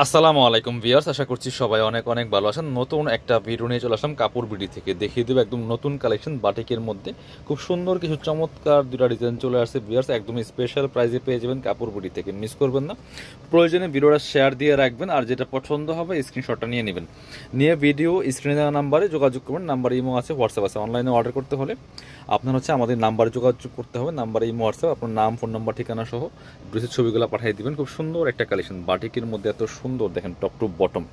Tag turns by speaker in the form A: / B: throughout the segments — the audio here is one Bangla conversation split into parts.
A: আসসালামু আলাইকুম ভিউয়ার্স, আশা করছি সবাই অনেক অনেক ভালো আছেন। নতুন একটা ভিডিও নিয়ে চলে আসলাম কাপড় বিডি থেকে। দেখিয়ে দেবো একদম নতুন কালেকশন বাটিকের মধ্যে খুব সুন্দর কিছু চমৎকার দুটা ডিজাইন চলে আসছে ভিউয়ার্স। একদম স্পেশাল প্রাইসে পেয়ে যাবেন কাপড় বিডি থেকে, মিস করবেন না। প্রয়োজনে ভিডিওটা শেয়ার দিয়ে রাখবেন, আর যেটা পছন্দ হবে স্ক্রিনশটটা নিয়ে নেবেন। নিয়ে ভিডিও স্ক্রিনে দেওয়া নাম্বারে যোগাযোগ করবেন। নাম্বার ইমো আছে, হোয়াটসঅ্যাপ আছে। অনলাইনে অর্ডার করতে হলে আপনার আমাদের নাম্বারে যোগাযোগ করতে হবে। নাম্বারে ইমো, হোয়াটসঅ্যাপ, আপনার নাম, ফোন নাম্বার, ঠিকানা সহ ড্রেসের ছবিগুলো পাঠিয়ে দিবেন। খুব সুন্দর একটা কালেকশন বাটিকের মধ্যে, এত সুন্দর দেখেন top to bottom.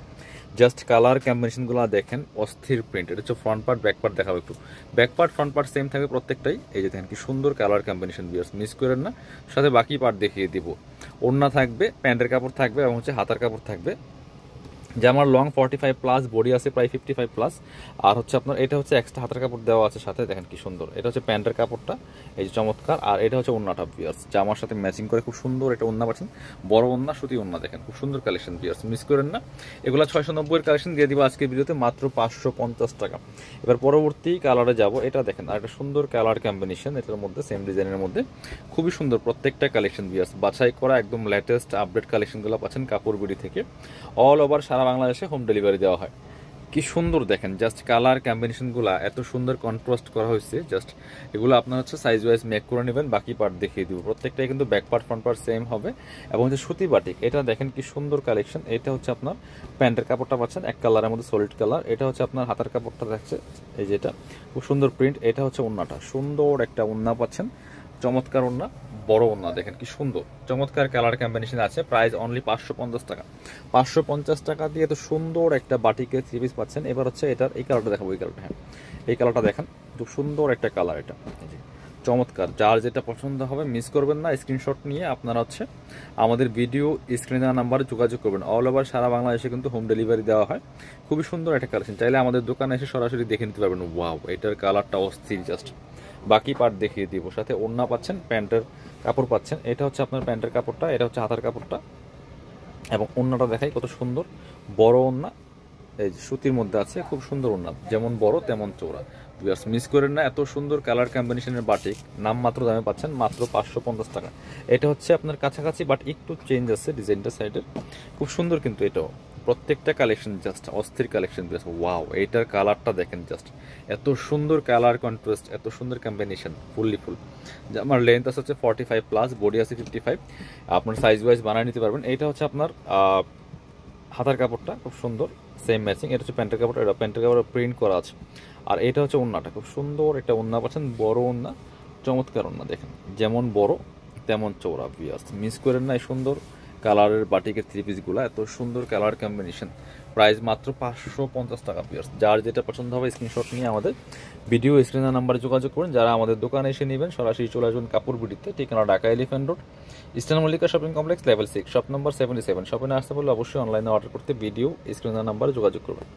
A: Just colour কম্বিনেশনগুলো দেখেন, অস্থির প্রিন্ট। এটা হচ্ছে ফ্রন্ট পার্ট, ব্যাক পার্ট দেখাবো একটু। Back part front part same থাকবে প্রত্যেকটাই। এই যে দেখেন কি সুন্দর কালার কম্বিনেশন ভিউয়ার্স, মিস করেন না। সাথে বাকি পার্ট দেখিয়ে দিব। ওড়না থাকবে, প্যান্টের কাপড় থাকবে এবং হাতার কাপড় থাকবে। জামার লং 45+, বডি আছে প্রায় 55+। আর আপনার এটা এক্সট্রা হাতের কাপড় দেওয়া আছে সাথে, দেখেন কি সুন্দর। এটা প্যান্টের কাপড়টা, এই যে চমৎকার। আর এটা ওড়নাটা ভিউয়ার্স, জামার সাথে ম্যাচিং করে খুব সুন্দর এটা ওড়না পাচ্ছেন। বড় ওড়না, সুতি ওড়না, দেখেন খুব সুন্দর কালেকশন ভিউয়ার্স, মিস করেন না। এগুলো 690-এর কালেকশন দিয়ে দিব আজকের ভিডিওতে মাত্র 550 টাকা। এবার পরবর্তী কালারে যাব। এটা দেখেন আর একটা সুন্দর কালার কম্বিনেশন, এটার মধ্যে সেম ডিজাইনের মধ্যে খুবই সুন্দর প্রত্যেকটা কালেকশন ভিউয়ার্স। বাছাই করা একদম লেটেস্ট আপডেট কালেকশনগুলো পাচ্ছেন কাপড় বিডি থেকে। অল ওভার সারা বাংলাদেশে হোম ডেলিভারি দেওয়া হয়। কি সুন্দর দেখেন, জাস্ট কালার কম্বিনেশনগুলো এত সুন্দর কন্ট্রাস্ট করা হয়েছে। জাস্ট এগুলো আপনার সাইজ ওয়াইজ মেক করে নেবেন। বাকি পার্ট দেখিয়ে দিব। প্রত্যেকটাই কিন্তু back part front part same হবে। এবং সুতি বাটিক, এটা দেখেন কি সুন্দর কালেকশন। এটা আপনার প্যান্টের কাপড়টা পাচ্ছেন এক কালারের মধ্যে, সলিড কালার। এটা আপনার হাতার কাপড়টা দেখছে, এই যে এটা খুব সুন্দর প্রিন্ট। এটা ওড়নাটা, সুন্দর একটা ওড়না পাচ্ছেন, চমৎকার ওড়না, বড় ওড়না, দেখেন কি সুন্দর চমৎকার কালার কম্বিনেশন আছে। প্রাইস অনলি 550 টাকা। 550 টাকা দিয়ে এত সুন্দর একটা বাটিকের থ্রি পিস পাচ্ছেন। এবার এটার এই কালারটা দেখাবো। এই কালারটা, হ্যাঁ এই কালারটা দেখেন, খুব সুন্দর একটা কালার। এটা চমৎকার, যার যেটা পছন্দ হবে মিস করবেন না। স্ক্রিনশট নিয়ে আপনারা আমাদের ভিডিও স্ক্রিনে দেওয়া নাম্বারে যোগাযোগ করবেন। অল ওভার সারা বাংলাদেশে কিন্তু হোম ডেলিভারি দেওয়া হয়। খুবই সুন্দর একটা কালেকশন, চাইলে আমাদের দোকানে এসে সরাসরি দেখে নিতে পারবেন। ওয়াও, এটার কালারটা অস্থির। জাস্ট বাকি পার্ট দেখিয়ে দিব। সাথে ওড়না পাচ্ছেন, প্যান্টের কাপড় পাচ্ছেন। এটা আপনার প্যান্টের কাপড়টা, এটা হাতার কাপড়টা। এবং ওড়নাটা দেখাই কত সুন্দর, বড় ওড়না, এই যে সুতির মধ্যে আছে, খুব সুন্দর ওড়না, যেমন বড় তেমন চওড়া। ভিউয়ার্স মিস করেন না, এত সুন্দর কালার কম্বিনেশনের বাটিক নাম মাত্র দামে পাচ্ছেন মাত্র 550 টাকা। এটা আপনার কাছাকাছি, বাট একটু চেঞ্জ আছে ডিজাইনটা সাইডের। খুব সুন্দর কিন্তু এটাও, প্রত্যেকটা কালেকশন জাস্ট অস্থির কালেকশন। ওয়াও, এইটার কালারটা দেখেন, জাস্ট এত সুন্দর কালার কন্ট্রাস্ট, এত সুন্দর কম্বিনেশন। ফুললি ফুল আমার লেন্থ আছে 45+, বডি আছে 55। আপনার সাইজ ওয়াইজ বানিয়ে নিতে পারবেন। এটা আপনার হাতার কাপড়টা খুব সুন্দর, সেম ম্যাচিং। এটা প্যান্টের কাপড়, এটা প্যান্টের কাপড় প্রিন্ট করা আছে। আর এটা ওড়নাটা, খুব সুন্দর একটা ওড়না পাচ্ছেন, বড় ওড়না, চমৎকার ওড়না, দেখেন যেমন বড় তেমন চওড়া। ভিউয়ার্স মিস করেন না এই সুন্দর কালারের বাটিকের থ্রি পিসগুলো, এত সুন্দর কালার কম্বিনেশন। প্রাইস মাত্র 550 টাকা। ভিউয়ার্স যার যেটা পছন্দ হবে স্ক্রিনশট নিয়ে আমাদের ভিডিও স্ক্রিনের নাম্বারে যোগাযোগ করুন। যারা আমাদের দোকানে এসে নেবেন সরাসরি চলে আসবেন কাপড় বিডিতে। ঠিকানা Dhaka elephant road, eastern Mallika shopping complex, level 6, shop number 77। শপে না আসতে বললে অবশ্যই অনলাইনে অর্ডার করতে ভিডিও স্ক্রিনের নাম্বারে যোগাযোগ করবেন।